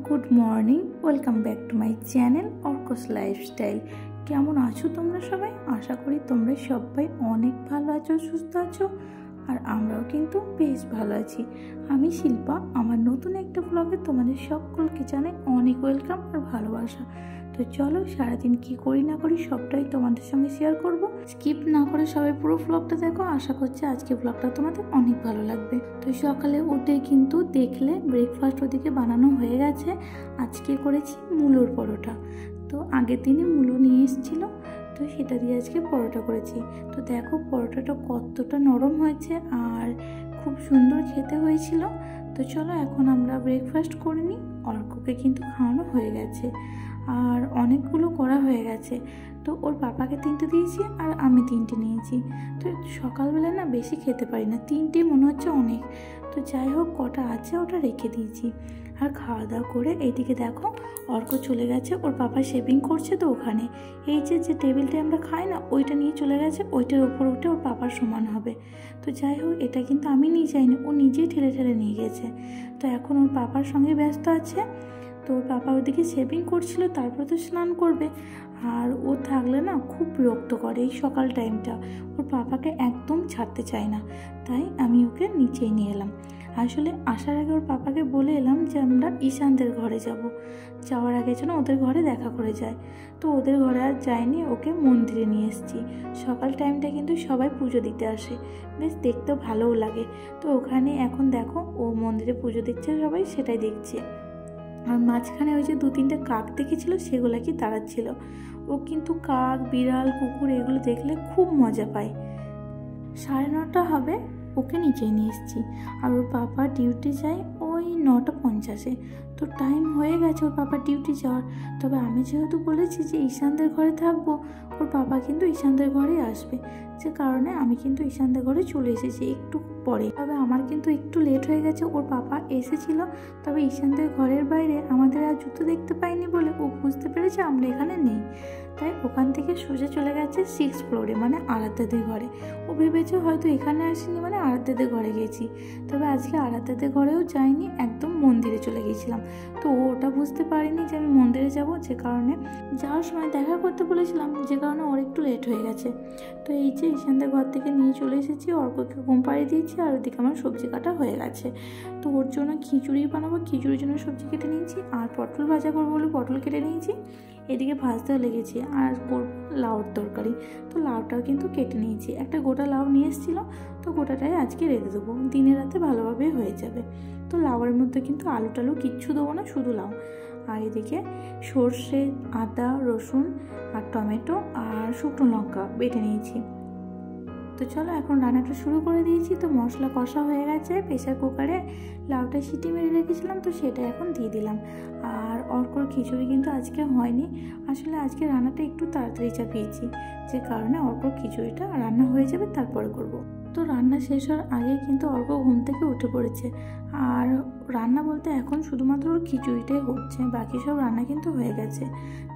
Good morning, welcome back to my channel Arko's lifestyle. কেমন আছো তোমরা সবাই? আশা করি তোমরা সবাই অনেক ভালো আছো, সুস্থ আছো, আর আমরাও কিন্তু বেশ ভালো আছি। আমি শিল্পা, আমার নতুন একটা ব্লগে তোমাদের সকলকে জানাই অনেক ওয়েলকাম আর ভালোবাসা। তো চলো সারাদিন কি করি না করি সবটাই তোমাদের সঙ্গে শেয়ার করব। স্কিপ না করে সবাই পুরো ব্লগটা দেখো, আশা করছি আজকে ব্লগটা তোমাদের অনেক ভালো লাগবে। তো সকালে উঠে কিন্তু দেখলে ব্রেকফাস্ট ওদিকে বানানো হয়ে গেছে। আজকে করেছি মূলোর পরোটা। তো আগের দিনে মূলো নিয়ে এসেছিলো, তো সেটা দিয়ে আজকে পরোটা করেছি। তো দেখো পরোটাটা কতটা নরম হয়েছে আর খুব সুন্দর খেতে হয়েছিল। তো চলো এখন আমরা ব্রেকফাস্ট করে নিই। অর্ককে কিন্তু খাওয়ানো হয়ে গেছে আর অনেকগুলো করা হয়ে গেছে। তো ওর পাপাকে 3টে দিয়েছি আর আমি 3টে নিয়েছি। তো সকালবেলা না বেশি খেতে পারি না, 3টে মনে হচ্ছে অনেক। তো যাই হোক কটা আছে ওটা রেখে দিয়েছি। আর খাওয়া দাওয়া করে এইদিকে দেখো অর্ক চলে গেছে, ওর পাপা শেভিং করছে। তো ওখানে এই যে টেবিলটা আমরা খাই না, ওইটা নিয়ে চলে গেছে, ওইটার ওপর উঠে ওর পাপার সমান হবে। তো যাই হোক এটা কিন্তু আমি নিয়ে যাইনি, ও নিজেই ঠেলে ঠেলে নিয়ে গেছে। তো এখন ওর পাপার সঙ্গে ব্যস্ত আছে। তো ওর পাপা ওদিকে শেভিং করছিল, তারপর তো স্নান করবে। আর ও থাকলে না খুব বিরক্ত করে এই সকাল টাইমটা, ওর পাপাকে একদম ছাড়তে চায় না। তাই আমি ওকে নিচেই নিয়ে এলাম। আসলে আসার আগে ওর পাপাকে বলে এলাম যে আমরা ঈশানদের ঘরে যাব, যাওয়ার আগে যেন ওদের ঘরে দেখা করে যায়। তো ওদের ঘরে আর যায়নি, ওকে মন্দিরে নিয়ে এসেছি। সকাল টাইমটা কিন্তু সবাই পুজো দিতে আসে, বেশ দেখতেও ভালোও লাগে। তো ওখানে এখন দেখো ও মন্দিরে পুজো দিচ্ছে, সবাই সেটাই দেখছে। আর মাঝখানে ওই যে 2-3টে কাক দেখেছিল, সেগুলো কি দাঁড়াচ্ছিল। ও কিন্তু কাক, বিড়াল, কুকুর এগুলো দেখলে খুব মজা পায়। 9:30 হবে, ওকে নিচেই নিয়ে এসেছি। আর ওর পাপা ডিউটি যায় ওই 9:50। তো টাইম হয়ে গেছে ওর পাপা ডিউটি যাওয়ার। তবে আমি যেহেতু বলেছি যে ঈশানদের ঘরে থাকবো, ওর পাপা কিন্তু ঈশানদের ঘরেই আসবে, যে কারণে আমি কিন্তু ঈশানদের ঘরে চলে এসেছি একটু পরে। তবে আমার কিন্তু একটু লেট হয়ে গেছে, ওর পাপা এসেছিল। তবে ঈশানদের ঘরের বাইরে আমাদের আর জুতো দেখতে পাইনি বলে ও বুঝতে পেরেছে আমরা এখানে নেই। তাই ওখান থেকে সোজা চলে গেছে 6th ফ্লোরে, মানে আরাধ্যাদের ঘরে। ও ভেবেছে হয়তো এখানে আসিনি, মানে আরাধ্যাদের ঘরে গেছি। তবে আজকে আরাধ্যাদের ঘরেও যাইনি, একদম মন্দিরে চলে গিয়েছিলাম। তো ও ওটা বুঝতে পারিনি যে আমি মন্দিরে যাব, যে কারণে যাওয়ার সময় দেখা করতে বলেছিলাম, যে কারণে ওর একটু লেট হয়ে গেছে। তো এই যে ঈশানদের ঘর থেকে নিয়ে চলে এসেছি, অর্ককে ঘুম পাড়িয়ে দিয়েছি। আর ওদিকে আমার সবজি কাটা হয়ে গেছে। তো ওর জন্য খিচুড়ি বানাবো, খিচুড়ির জন্য সবজি কেটে নিয়েছি। আর পটল ভাজা করবো বলে পটল কেটে নিয়েছি, এদিকে ভাজতেও লেগেছি। আর করবো লাউর তরকারি, তো লাউটাও কিন্তু কেটে নিয়েছি। একটা গোটা লাউ নিয়ে এসেছিলো, তো গোটাটাই আজকে রেঁধে দেবো, দিনে রাতে ভালোভাবে হয়ে যাবে। তো লাউয়ের মধ্যে কিন্তু আলু টালু কিচ্ছু দেবো না, শুধু লাউ। আর এদিকে সর্ষে, আদা, রসুন আর টমেটো আর শুকনো লঙ্কা বেটে নিয়েছি। তো চলো এখন রান্নাটা শুরু করে দিয়েছি। তো মশলা কষা হয়ে গেছে, প্রেসার কুকারে লাউটা সিটি মেরে রেখেছিলাম, তো সেটা এখন দিয়ে দিলাম। আর অর্কর খিচুড়ি কিন্তু আজকে হয়নি, আসলে আজকে রান্নাটা একটু তাড়াতাড়ি চাপিয়েছি, যে কারণে অর্কর খিচুড়িটা রান্না হয়ে যাবে তারপরে করব। তো রান্না শেষ হওয়ার আগে কিন্তু অর্ক ঘুম থেকে উঠে পড়েছে। আর রান্না বলতে এখন শুধুমাত্র ওর খিচুড়িটাই হচ্ছে, বাকি সব রান্না কিন্তু হয়ে গেছে।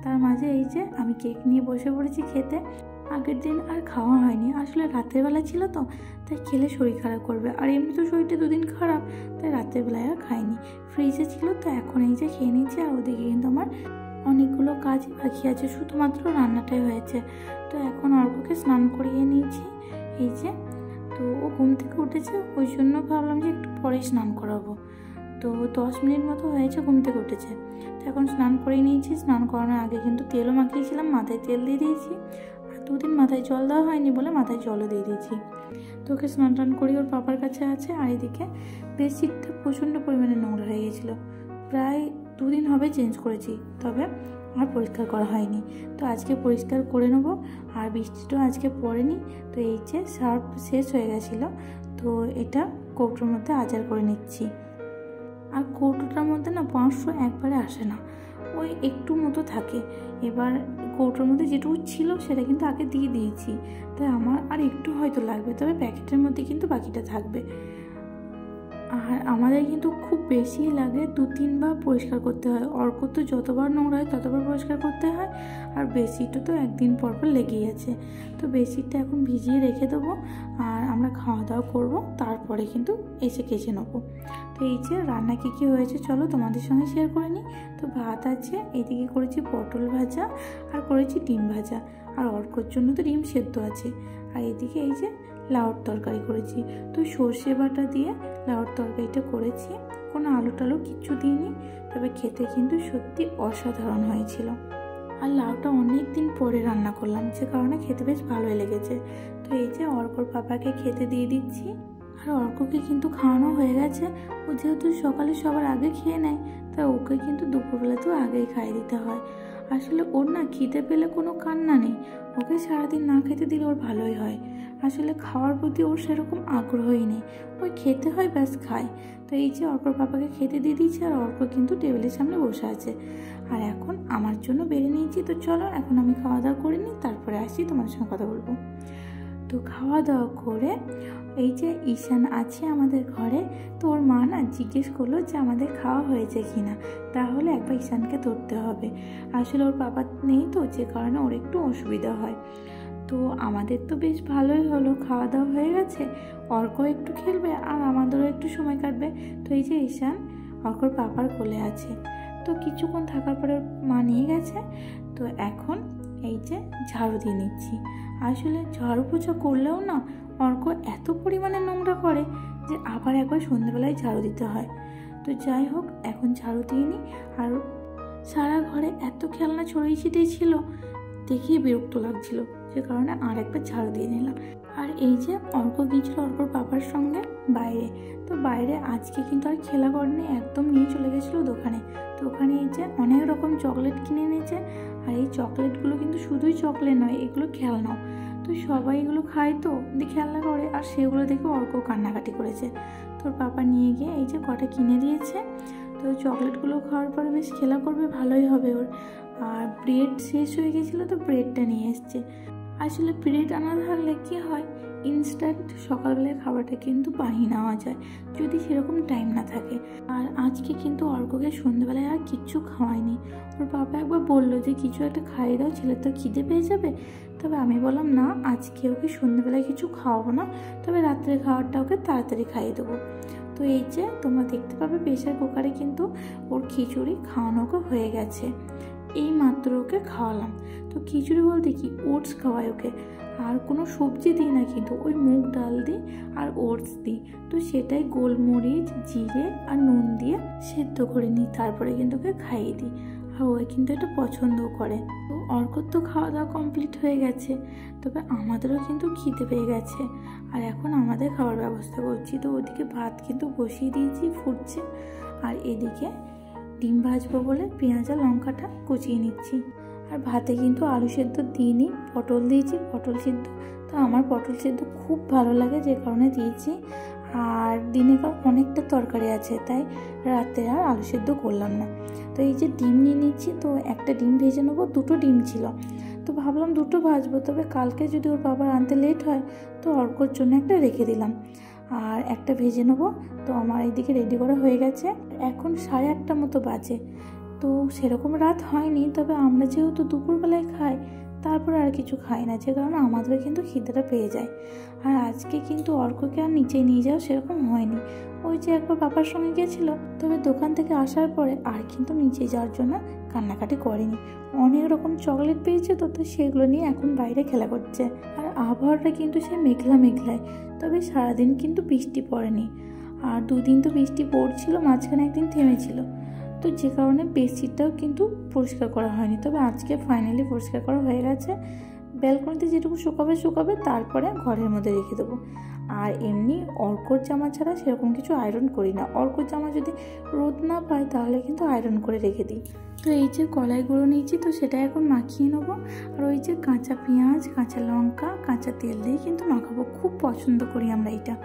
তার মাঝে এই যে আমি কেক নিয়ে বসে পড়েছি খেতে। আগের দিন আর খাওয়া হয়নি, আসলে রাতের বেলা ছিল তো, তাই খেলে শরীর খারাপ করবে। আর এমনি তো শরীরটা 2 দিন খারাপ, তাই রাতের বেলায় আর খাইনি, ফ্রিজে ছিল। তো এখন এই যে খেয়ে নিচ্ছি। আর ওদিকে কিন্তু আমার অনেকগুলো কাজই বাকি আছে, শুধুমাত্র রান্নাটাই হয়েছে। তো এখন অর্ককে স্নান করিয়ে নিয়েছি এই যে। তো ও ঘুম থেকে উঠেছে, ওই জন্য ভাবলাম যে একটু পরে স্নান করাবো। তো 10 মিনিট মতো হয়েছে ঘুম থেকে উঠেছে। তো এখন স্নান করে নিয়েছি। স্নান করানোর আগে কিন্তু তেলও মাখিয়েছিলাম, মাথায় তেল দিয়ে দিয়েছি। আর 2 দিন মাথায় জল দেওয়া হয়নি বলে মাথায় জলও দিয়ে দিয়েছি। তো ওকে স্নান টান করি ওর পাপার কাছে আছে। আর এদিকে বেডশিটটা প্রচণ্ড পরিমাণে নোংরা হয়ে গেছিলো, প্রায় 2 দিন হবে চেঞ্জ করেছি, তবে আর পরিষ্কার করা হয়নি। তো আজকে পরিষ্কার করে নেবো। আর বৃষ্টিটাও আজকে পড়েনি। তো এই যে সার্ফ শেষ হয়ে গেছিলো, তো এটা কৌটোর মধ্যে আচার করে নিচ্ছি। আর কৌটোটার মধ্যে না 500 একবারে আসে না, ওই একটু মতো থাকে। এবার কৌটোর মধ্যে যেটুকু ছিল সেটা কিন্তু আগে দিয়ে দিয়েছি, তাই আমার আর একটু হয়তো লাগবে, তবে প্যাকেটের মধ্যে কিন্তু বাকিটা থাকবে। আর আমাদের কিন্তু খুব বেশি লাগে, 2-3 বার পরিষ্কার করতে হয়। অর্ক তো যতবার নোংরা হয় ততবার পরিষ্কার করতে হয়, আর বেডশিটও তো একদিন পর পর লেগেই আছে। তো বেডশিটটা এখন ভিজিয়ে রেখে দেবো, আর আমরা খাওয়া দাওয়া করবো, তারপরে কিন্তু এসে কেচে নেবো। তো এই যে রান্না কী কী হয়েছে চলো তোমাদের সঙ্গে শেয়ার করে নিই। তো ভাত আছে, এদিকে করেছি পটল ভাজা আর করেছি ডিম ভাজা, আর অর্কর জন্য তো ডিম সেদ্ধ আছে। আর এদিকে এই যে লাউর তরকারি করেছি। তো সর্ষে বাটা দিয়ে লাউর তরকারিটা করেছি, কোনো আলু টালু কিচ্ছু দিইনি, তবে খেতে কিন্তু সত্যি অসাধারণ হয়েছিল। আর লাউটা অনেক দিন পরে রান্না করলাম, যে কারণে খেতে বেশ ভালোই লেগেছে। তো এই যে অর্কর পাপাকে খেতে দিয়ে দিচ্ছি, আর অর্ককে কিন্তু খাওয়ানো হয়ে গেছে। ও যেহেতু সকালে সবার আগে খেয়ে নেয়, তাই ওকে কিন্তু দুপুরবেলাতেও আগেই খাইয়ে দিতে হয়। আসলে ওর না খিদে পেলে কোনো কান্না নেই, ওকে সারাদিন না খেতে দিলে ওর ভালোই হয়। আসলে খাওয়ার প্রতি ওর সেরকম আগ্রহই নেই, ওই খেতে হয় ব্যাস খায়। তো এই যে অর্কর পাপাকে খেতে দিয়ে দিয়েছে, আর অর্ক কিন্তু টেবিলের সামনে বসে আছে। আর এখন আমার জন্য বেড়ে নিয়েছি। তো চলো এখন আমি খাওয়া দাওয়া করে নিই, তারপরে আসি তোমাদের সঙ্গে কথা বলবো। তো খাওয়া দাওয়া করে এই যে ঈশান আছে আমাদের ঘরে, তো ওর মা না জিজ্ঞেস করলো যে আমাদের খাওয়া হয়েছে কি না, তাহলে একবার ঈশানকে ধরতে হবে। আসলে ওর বাবা নেই তো, যে কারণে ওর একটু অসুবিধা হয়। তো আমাদের তো বেশ ভালোই হলো, খাওয়া দাওয়া হয়ে গেছে, অর্ক একটু খেলবে আর আমাদেরও একটু সময় কাটবে। তো এই যে ঈশান অর্কর পাপার কোলে আছে। তো কিছুক্ষণ থাকার পরে ওর মা নিয়ে গেছে। তো এখন এই যে ঝাড়ু দিয়ে নিচ্ছি। আসলে ঝাড়ু পোছা করলেও না অর্ক এত পরিমাণে নোংরা করে যে আবার একবার সন্ধ্যেবেলায় ঝাড়ু দিতে হয়। তো যাই হোক, এখন ঝাড়ু দিয়ে নিই। আর সারা ঘরে এত খেলনা ছড়িয়ে ছিটিয়ে ছিল, দেখেই বিরক্ত লাগছিল, যে কারণে আর একবার ঝাড়ু দিয়ে নিলাম। আর এই যে অর্ক গিয়েছিল অর্কর পাপার সঙ্গে বাইরে। তো বাইরে আজকে কিন্তু আর খেলা করেনি, একদম নিয়ে চলে গেছিলো দোকানে। তো ওখানে এই যে অনেক রকম চকলেট কিনে এনেছে, আর এই চকলেটগুলো কিন্তু শুধুই চকলেট নয়, এগুলো খেলনাও। তো সবাই এগুলো খায়, তো দিয়ে খেলনা করে, আর সেগুলো দেখে অর্ক কান্নাকাটি করেছে। তোর পাপা নিয়ে গিয়ে এই যে কটা কিনে দিয়েছে। তো চকলেটগুলো খাওয়ার পরে বেশ খেলা করবে, ভালোই হবে ওর। আর ব্রেড শেষ হয়ে গেছিলো, তো ব্রেডটা নিয়ে এসছে। আসলে ব্রেড আনা থাকলে কী হয়, ইনস্ট্যান্ট সকালবেলায় খাবারটা কিন্তু বানিয়ে নেওয়া যায়, যদি সেরকম টাইম না থাকে। আর আজকে কিন্তু অর্ককে সন্ধ্যেবেলায় আর কিচ্ছু খাওয়ায়নি। ওর বাবা একবার বললো যে কিছু একটা খাইয়ে দাও, ছেলে তো খিদে পেয়ে যাবে। তবে আমি বললাম না, আজকে ওকে সন্ধ্যেবেলায় কিছু খাওয়াবো না, তবে রাত্রে খাবারটা ওকে তাড়াতাড়ি খাইয়ে দেবো। তো এই যে তোমরা দেখতে পাবে প্রেসার কুকারে কিন্তু ওর খিচুড়ি খাওয়ানো হয়ে গেছে, এই মাত্র ওকে খাওয়ালাম। তো খিচুড়ি বলতে কি, ওটস খাওয়াই ওকে, আর কোনো সবজি দিই না, কিন্তু ওই মুগ ডাল দিই আর ওটস দিই। তো সেটাই গোলমরিচ, জিরে আর নুন দিয়ে সেদ্ধ করে নিই, তারপরে কিন্তু ওকে খাইয়ে দিই। আর ও কিন্তু এটা পছন্দও করে। তো অর্কর তো খাওয়া দাওয়া কমপ্লিট হয়ে গেছে, তবে আমাদেরও কিন্তু খিদে পেয়ে গেছে, আর এখন আমাদের খাওয়ার ব্যবস্থা করছি। তো ওদিকে ভাত কিন্তু বসিয়ে দিয়েছি, ফুটছে, আর এদিকে ডিম ভাজবো বলে পেঁয়াজ আর লঙ্কাটা কুচিয়ে নিচ্ছি। আর ভাতে কিন্তু আলু সেদ্ধ দিইনি, পটল দিয়েছি, পটল সিদ্ধ। তো আমার পটল সিদ্ধ খুব ভালো লাগে, যে কারণে দিয়েছি। আর দিনে অনেকটা তরকারি আছে, তাই রাতে আর আলু সেদ্ধ করলাম না। তো এই যে ডিম নিয়ে নিচ্ছি, তো একটা ডিম ভেজে নেবো, 2টো ডিম ছিল, তো ভাবলাম 2টো ভাজবো, তবে কালকে যদি ওর বাবার আনতে লেট হয় তো অর্কর জন্য একটা রেখে দিলাম, আর একটা ভেজে নেবো। তো আমার এইদিকে রেডি করা হয়ে গেছে। এখন 8:30 মতো বাজে। তো সেরকম রাত হয়নি, তবে আমরা যেহেতু দুপুরবেলায় খাই, তারপরে আর কিছু খাই না, যে কারণে আমাদের কিন্তু খিদেটা পেয়ে যায়। আর আজকে কিন্তু অর্ককে আর নিচে নিয়ে যাওয়া সেরকম হয়নি, ওই যে একবার পাপার সঙ্গে গেছিলো, তবে দোকান থেকে আসার পরে আর কিন্তু নিচে যাওয়ার জন্য কান্নাকাটি করেনি। অনেক রকম চকলেট পেয়েছে, তো সেগুলো নিয়ে এখন বাইরে খেলা করছে। আর আবহাওয়াটা কিন্তু সে মেঘলা মেঘলায়, তবে সারাদিন কিন্তু বৃষ্টি পড়েনি। আর 2 দিন তো বৃষ্টি পড়ছিল, মাঝখানে একদিন থেমেছিল, তো যে কারণে বেডশিটটাও কিন্তু পরিষ্কার করা হয়নি। তবে আজকে ফাইনালি পরিষ্কার করা হয়ে গেছে। ব্যালকনিতে যেটুকু শুকাবে, তারপরে ঘরের মধ্যে রেখে দেবো। আর এমনি অর্কর জামা ছাড়া সেরকম কিছু আয়রন করি না। অর্কর জামা যদি রোদ না পায় তাহলে কিন্তু আয়রন করে রেখে দিই। তো এই যে কলাই গুঁড়ো নিয়েছি, তো সেটা এখন মাখিয়ে নেবো। আর ওই যে কাঁচা পেঁয়াজ, কাঁচা লঙ্কা, কাঁচা তেল দিয়ে কিন্তু মাখাবো, খুব পছন্দ করি আমরা এটা।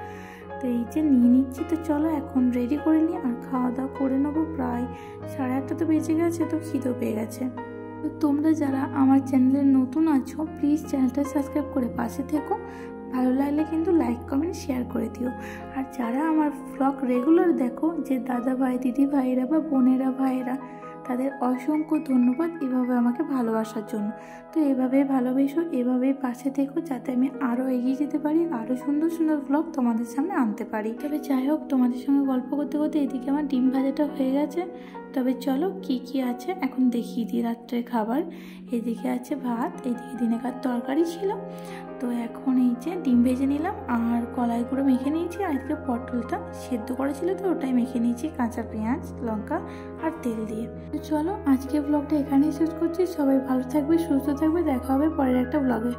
তো এই যে নিয়ে নিচ্ছি। তো চলো এখন রেডি করে নিই আর খাওয়া দাওয়া করে নেবো। প্রায় 8:30 তো বেজে গেছে, তো খিদেও পেয়ে গেছে। তো তোমরা যারা আমার চ্যানেলে নতুন আছো, প্লিজ চ্যানেলটা সাবস্ক্রাইব করে পাশে থেকো, ভালো লাগলে কিন্তু লাইক কমেন্ট শেয়ার করে দিও। আর যারা আমার ব্লগ রেগুলার দেখো, যে দাদা ভাই দিদি ভাইরা বা বোনেরা ভাইয়েরা, তাদের অসংখ্য ধন্যবাদ এভাবে আমাকে ভালোবাসার জন্য। তো এভাবেই ভালোবেসো, এভাবেই পাশে থেকো, যাতে আমি আরও এগিয়ে যেতে পারি, আরও সুন্দর সুন্দর ব্লগ তোমাদের সামনে আনতে পারি। তবে যাই হোক, তোমাদের সঙ্গে গল্প করতে করতে এদিকে আমার ডিম ভাজাটা হয়ে গেছে। তবে চলো কি কি আছে এখন দেখিয়ে দিই রাত্রের খাবার। এদিকে আছে ভাত, এদিকে দিনেকার তরকারি ছিল। তো এখন এই যে ডিম ভেজে নিলাম আর কলাইগুলো মেখে নিয়েছি, আর এদিকে পটলটা সেদ্ধ করেছিল তো ওটাই মেখে নিয়েছি কাঁচা পেঁয়াজ লঙ্কা আর তেল দিয়ে। তো চলো আজকে ব্লগটা এখানেই শেষ করছি। সবাই ভালো থাকবে, সুস্থ থাকবে, দেখা হবে পরের একটা ব্লগে।